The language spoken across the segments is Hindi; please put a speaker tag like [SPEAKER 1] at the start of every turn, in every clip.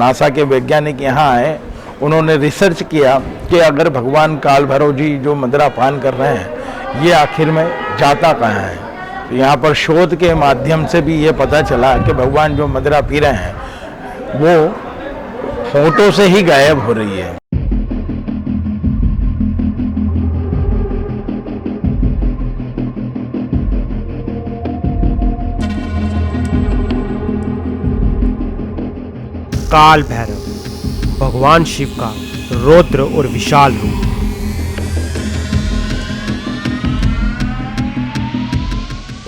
[SPEAKER 1] नासा के वैज्ञानिक यहाँ आए, उन्होंने रिसर्च किया कि अगर भगवान काल भैरव जी जो मदिरा पान कर रहे हैं ये आखिर में जाता कहाँ है। तो यहाँ पर शोध के माध्यम से भी ये पता चला कि भगवान जो मदिरा पी रहे हैं वो होठों से ही गायब हो रही है।
[SPEAKER 2] काल भैरव भगवान शिव का रौद्र और विशाल रूप।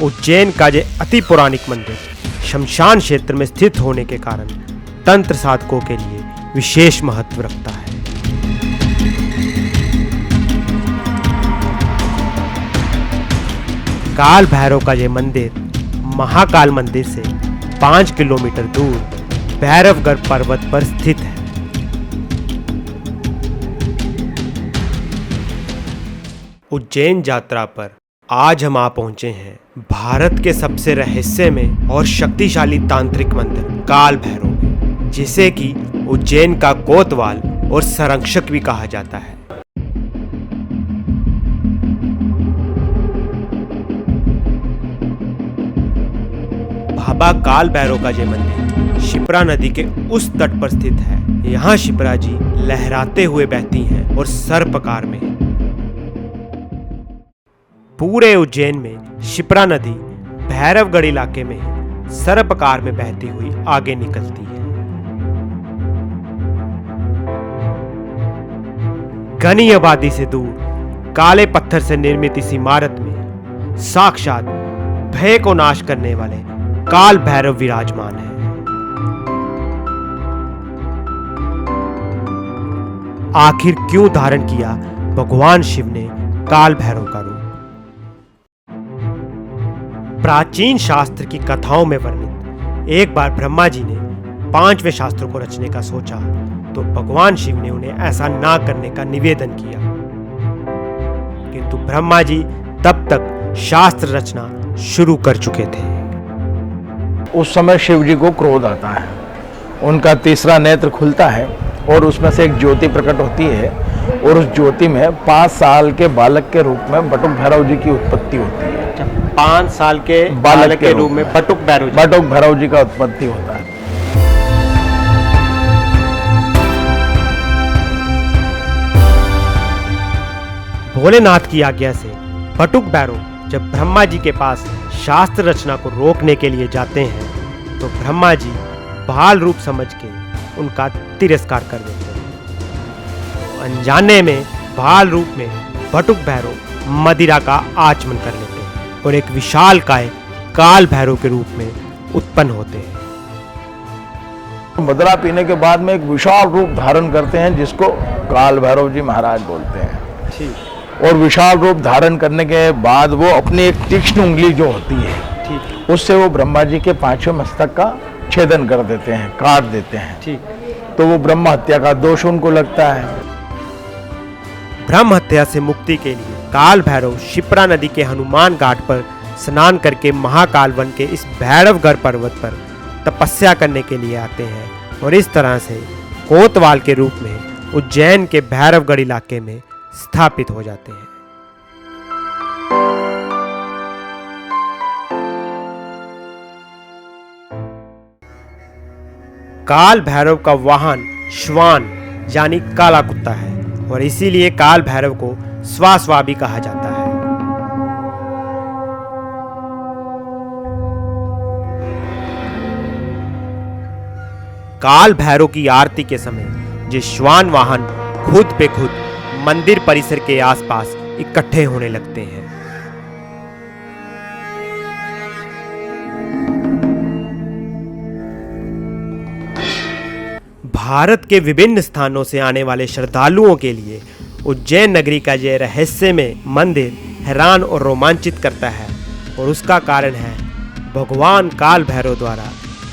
[SPEAKER 2] उज्जैन का ये अति पौराणिक मंदिर शमशान क्षेत्र में स्थित होने के कारण तंत्र साधकों के लिए विशेष महत्व रखता है। काल भैरव का यह मंदिर महाकाल मंदिर से 5 किलोमीटर दूर भैरवगढ़ पर्वत पर स्थित है। उज्जैन यात्रा पर आज हम आ पहुंचे हैं भारत के सबसे रहस्यमय और शक्तिशाली तांत्रिक मंदिर काल भैरव में, जिसे कि उज्जैन का कोतवाल और संरक्षक भी कहा जाता है। बाबा काल भैरव का यह मंदिर शिप्रा नदी के उस तट पर स्थित है। यहाँ शिप्रा जी लहराते हुए बहती हैं और सर्पकार में। पूरे उज्जैन में शिप्रा नदी भैरवगढ़ इलाके में सर्पकार में बहती हुई आगे निकलती है। घनी आबादी से दूर काले पत्थर से निर्मित इस इमारत में साक्षात भय को नाश करने वाले काल भैरव विराजमान है। आखिर क्यों धारण किया भगवान शिव ने काल भैरव का रूप? प्राचीन शास्त्र की कथाओं में वर्णित एक बार ब्रह्मा जी ने 5वें शास्त्र को रचने का सोचा तो भगवान शिव ने उन्हें ऐसा ना करने का निवेदन किया, किंतु ब्रह्मा जी तब तक शास्त्र रचना शुरू कर चुके थे।
[SPEAKER 1] उस समय शिव जी को क्रोध आता है, उनका तीसरा नेत्र खुलता है और उसमें से एक ज्योति प्रकट होती है और उस ज्योति में 5 साल के बालक के रूप में बटुक भैरव जी की उत्पत्ति होती है।
[SPEAKER 2] 5 साल के बालक के रूप में बटुक
[SPEAKER 1] भैरव जी का उत्पत्ति होता है।
[SPEAKER 2] भोलेनाथ की आज्ञा से बटुक भैरव जब ब्रह्मा जी के पास शास्त्र रचना को रोकने के लिए जाते हैं तो ब्रह्मा जी बाल रूप समझ के उनका तिरस्कार कर देते हैं। अनजाने में बाल रूप में बटुक भैरव मदिरा का आचमन कर लेते हैं और एक विशाल काय काल भैरव के रूप में उत्पन्न होते हैं।
[SPEAKER 1] मदिरा पीने के बाद में एक विशाल रूप धारण करते हैं जिसको काल भैरव जी महाराज बोलते हैं। ठीक। और विशाल रूप धारण करने के बाद वो अपनी एक तीक्ष्ण उंगली जो होती है, ठीक, उससे वो ब्रह्मा जी के 5वें मस्तक का छेदन कर देते हैं, काट देते हैं। ठीक। तो वो ब्रह्म हत्या का दोष उनको लगता है।
[SPEAKER 2] ब्रह्म हत्या से मुक्ति के लिए काल भैरव शिप्रा नदी के हनुमान घाट पर स्नान करके महाकाल वन के इस भैरवगढ़ पर्वत पर तपस्या करने के लिए आते हैं और इस तरह से कोतवाल के रूप में उज्जैन के भैरवगढ़ इलाके में स्थापित हो जाते हैं। काल भैरव का वाहन श्वान यानी काला कुत्ता है और इसीलिए काल भैरव को स्वास्वा भी कहा जाता है। काल भैरव की आरती के समय ये श्वान वाहन खुद पे खुद मंदिर परिसर के आसपास इकट्ठे होने लगते हैं। भारत के विभिन्न स्थानों से आने वाले श्रद्धालुओं के लिए उज्जैन नगरी का यह रहस्यमय मंदिर हैरान और रोमांचित करता है और उसका कारण है भगवान काल भैरव द्वारा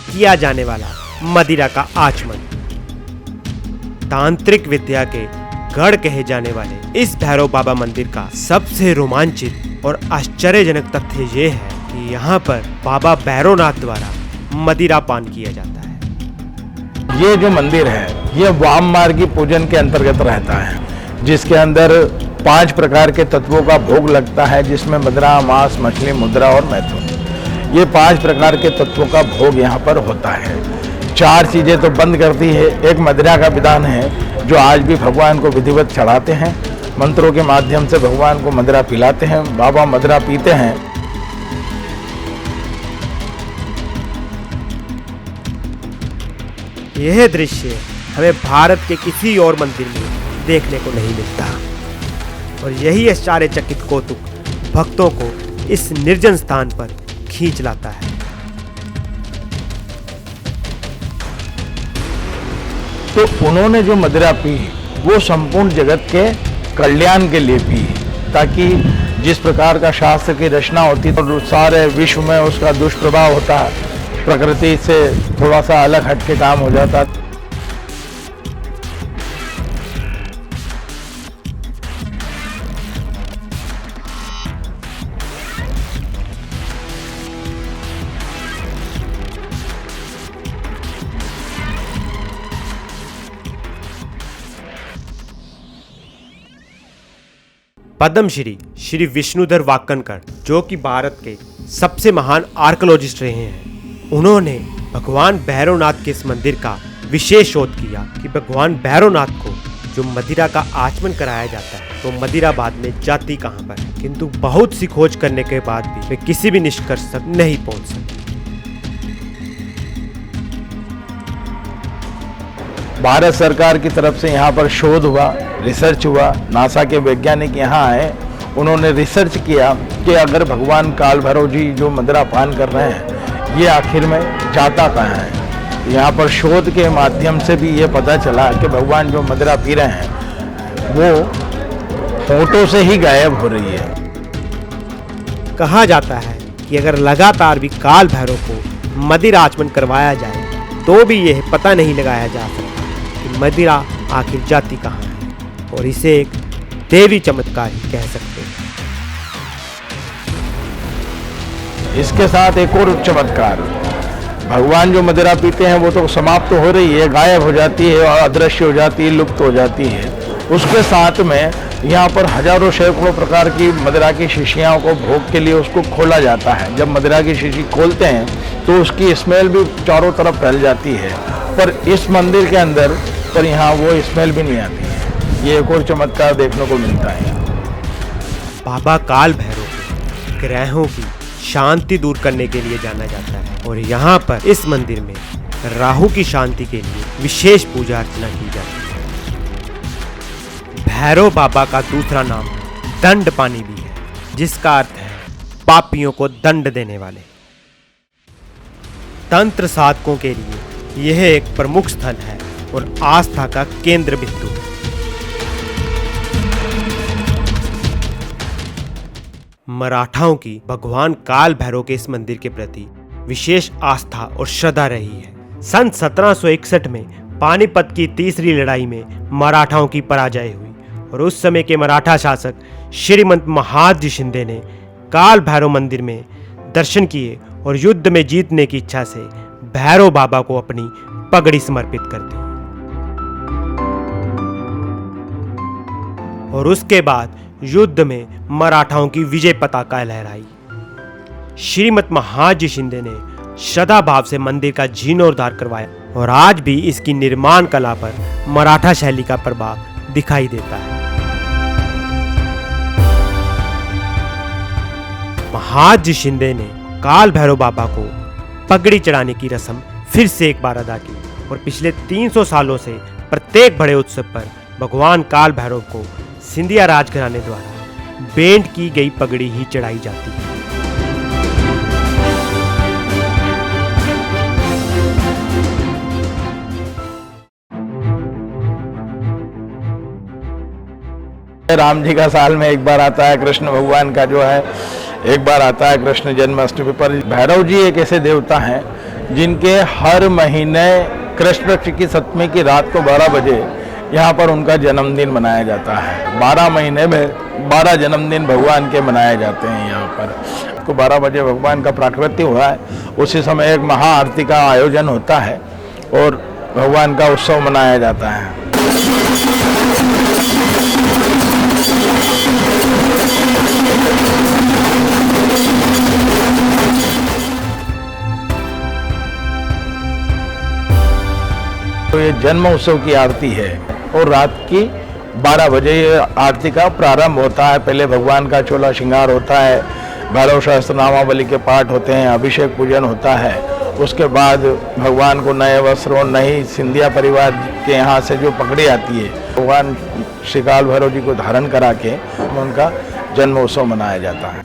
[SPEAKER 2] किया जाने वाला मदिरा का आचमन। तांत्रिक विद्या के गढ़ कहे जाने वाले इस भैरव बाबा मंदिर का सबसे रोमांचित और आश्चर्यजनक तथ्य ये है कि यहाँ पर बाबा भैरवनाथ द्वारा मदिरा पान किया जाता है।
[SPEAKER 1] ये जो मंदिर है ये वाम मार्गी पूजन के अंतर्गत रहता है, जिसके अंदर 5 प्रकार के तत्वों का भोग लगता है, जिसमें मदिरा, मांस, मछली, मुद्रा और मैथुन। ये 5 प्रकार के तत्वों का भोग यहाँ पर होता है। 4 चीज़ें तो बंद करती है। एक मदिरा का विधान है जो आज भी भगवान को विधिवत चढ़ाते हैं, मंत्रों के माध्यम से भगवान को मदिरा पिलाते हैं, बाबा मदिरा पीते हैं।
[SPEAKER 2] यह दृश्य हमें भारत के किसी और मंदिर में देखने को नहीं मिलता और यही आश्चर्यचकित कौतुक भक्तों को इस निर्जन स्थान पर खींच लाता है।
[SPEAKER 1] तो उन्होंने जो मदिरा पी वो संपूर्ण जगत के कल्याण के लिए पी, ताकि जिस प्रकार का शास्त्र की रचना होती तो सारे विश्व में उसका दुष्प्रभाव होता, प्रकृति से थोड़ा सा अलग हट के काम हो जाता।
[SPEAKER 2] पद्मश्री श्री विष्णुधर वाकनकर, जो कि भारत के सबसे महान आर्कियोलॉजिस्ट रहे हैं, उन्होंने भगवान भैरवनाथ के इस मंदिर का विशेष शोध किया कि भगवान भैरवनाथ को जो मदिरा का आचमन कराया जाता है तो मदिराबाद में जाती कहाँ पर है, किंतु बहुत सी खोज करने के बाद भी वे किसी भी निष्कर्ष तक नहीं पहुंच सके।
[SPEAKER 1] भारत सरकार की तरफ से यहाँ पर शोध हुआ, रिसर्च हुआ, नासा के वैज्ञानिक यहाँ आए, उन्होंने रिसर्च किया कि अगर भगवान काल भैरव जी जो मदिरा पान कर रहे हैं ये आखिर में जाता कहाँ है। यहाँ पर शोध के माध्यम से भी ये पता चला कि भगवान जो मदिरा पी रहे हैं वो होठों से ही गायब हो रही है।
[SPEAKER 2] कहा जाता है कि अगर लगातार भी काल भैरव को मदिरा आचमन करवाया जाए तो भी यह पता नहीं लगाया जा सकता कि मदिरा आखिर जाती कहाँ है, और इसे एक देवी चमत्कार ही कह सकते हैं।
[SPEAKER 1] इसके साथ एक और चमत्कार, भगवान जो मदिरा पीते हैं वो तो समाप्त हो रही है, गायब हो जाती है और अदृश्य हो जाती है, लुप्त हो जाती है। उसके साथ में यहाँ पर हजारों सैकड़ों प्रकार की मदिरा की शीशियों को भोग के लिए उसको खोला जाता है। जब मदिरा की शीशी खोलते हैं तो उसकी स्मेल भी चारों तरफ फैल जाती है, पर इस मंदिर के अंदर पर यहाँ वो स्मेल भी नहीं आती है। ये एक और चमत्कार देखने को मिलता है।
[SPEAKER 2] बाबा काल भैरव को ग्रहों की शांति दूर करने के लिए जाना जाता है और यहाँ पर इस मंदिर में राहु की शांति के लिए विशेष पूजा अर्चना की जाती है। भैरव बाबा का दूसरा नाम दंड पानी भी है, जिसका अर्थ है पापियों को दंड देने वाले। तंत्र साधकों के लिए यह एक प्रमुख स्थल है और आस्था का केंद्र बिंदु है। मराठाओं की भगवान काल भैरव के इस मंदिर के प्रति विशेष आस्था और श्रद्धा रही है। सन 1761 में पानीपत की तीसरी लड़ाई में मराठाओं की पराजय हुई और उस समय के मराठा शासक श्रीमंत महादजी शिंदे ने काल भैरव मंदिर में दर्शन किए और युद्ध में जीतने की इच्छा से भैरव बाबा को अपनी पगड़ी समर्पित कर दी और उसके बाद युद्ध में मराठाओं की विजय पताका लहराई। श्रीमंत महादजी शिंदे ने श्रद्धा भाव से मंदिर का जीर्णोद्धार करवाया और आज भी इसकी निर्माण कला पर मराठा शैली का प्रभाव दिखाई देता है। महादजी शिंदे ने काल भैरव बाबा को पगड़ी चढ़ाने की रस्म फिर से एक बार अदा की और पिछले 300 सालों से प्रत्येक बड़े उत्सव पर भगवान काल भैरव को सिंधिया राजघराने द्वारा बेंट की गई पगड़ी ही चढ़ाई जाती है।
[SPEAKER 1] राम जी का साल में एक बार आता है, कृष्ण भगवान का जो है एक बार आता है कृष्ण जन्माष्टमी पर। भैरव जी एक ऐसे देवता हैं जिनके हर महीने कृष्ण पक्ष की सप्तमी की रात को 12 बजे यहाँ पर उनका जन्मदिन मनाया जाता है। 12 महीने में 12 जन्मदिन भगवान के मनाए जाते हैं यहाँ पर। तो 12 बजे भगवान का प्राकट्य हुआ है, उसी समय एक महाआरती का आयोजन होता है और भगवान का उत्सव मनाया जाता है। तो ये जन्म उत्सव की आरती है और रात की 12 बजे ये आरती का प्रारंभ होता है। पहले भगवान का चोला श्रृंगार होता है, भैरव सहस्त्र नामावली के पाठ होते हैं, अभिषेक पूजन होता है। उसके बाद भगवान को नए वस्त्र और नई सिंधिया परिवार के यहाँ से जो पगड़ी आती है, भगवान श्री काल भैरव जी को धारण करा के उनका जन्म उत्सव मनाया जाता है।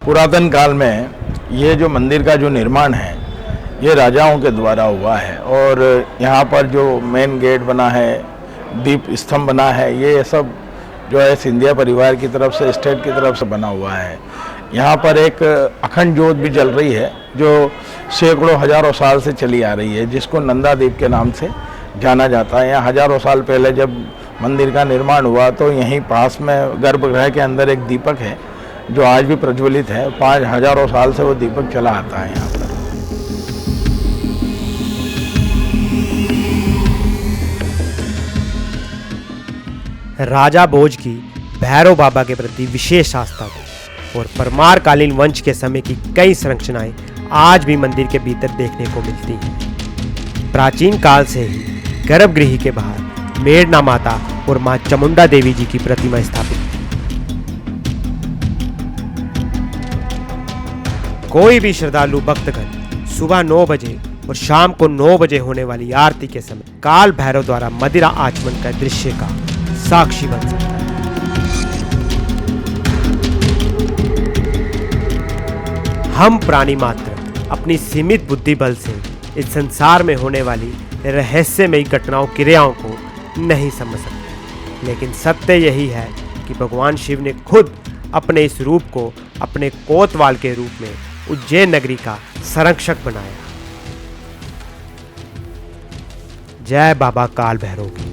[SPEAKER 1] पुरातन काल में ये जो मंदिर का जो निर्माण है ये राजाओं के द्वारा हुआ है और यहाँ पर जो मेन गेट बना है, दीप स्तंभ बना है, ये सब जो है सिंधिया परिवार की तरफ से, स्टेट की तरफ से बना हुआ है। यहाँ पर एक अखंड ज्योत भी जल रही है जो सैकड़ों हजारों साल से चली आ रही है, जिसको नंदा दीप के नाम से जाना जाता है। यहाँ हजारों साल पहले जब मंदिर का निर्माण हुआ तो यहीं पास में गर्भगृह के अंदर एक दीपक है जो आज भी प्रज्वलित है। 5000 साल से वो दीपक चला आता है यहाँ पर।
[SPEAKER 2] राजा भोज की भैरव बाबा के प्रति विशेष आस्था थी और परमारकालीन वंश के समय की कई संरचनाएं आज भी मंदिर के भीतर देखने को मिलती हैं। प्राचीन काल से ही गर्भगृह के बाहर मेड़ना माता और मां चामुंडा देवी जी की प्रतिमा स्थापित थी। कोई भी श्रद्धालु भक्तगण सुबह 9 बजे और शाम को 9 बजे होने वाली आरती के समय काल भैरव द्वारा मदिरा आचमन का दृश्य का साक्षी बन सकता है। हम प्राणी मात्र अपनी सीमित बुद्धि बल से इस संसार में होने वाली रहस्यमयी घटनाओं क्रियाओं को नहीं समझ सकते, लेकिन सत्य यही है कि भगवान शिव ने खुद अपने इस रूप को अपने कोतवाल के रूप में उज्जैन नगरी का संरक्षक बनाया। जय बाबा काल भैरव की।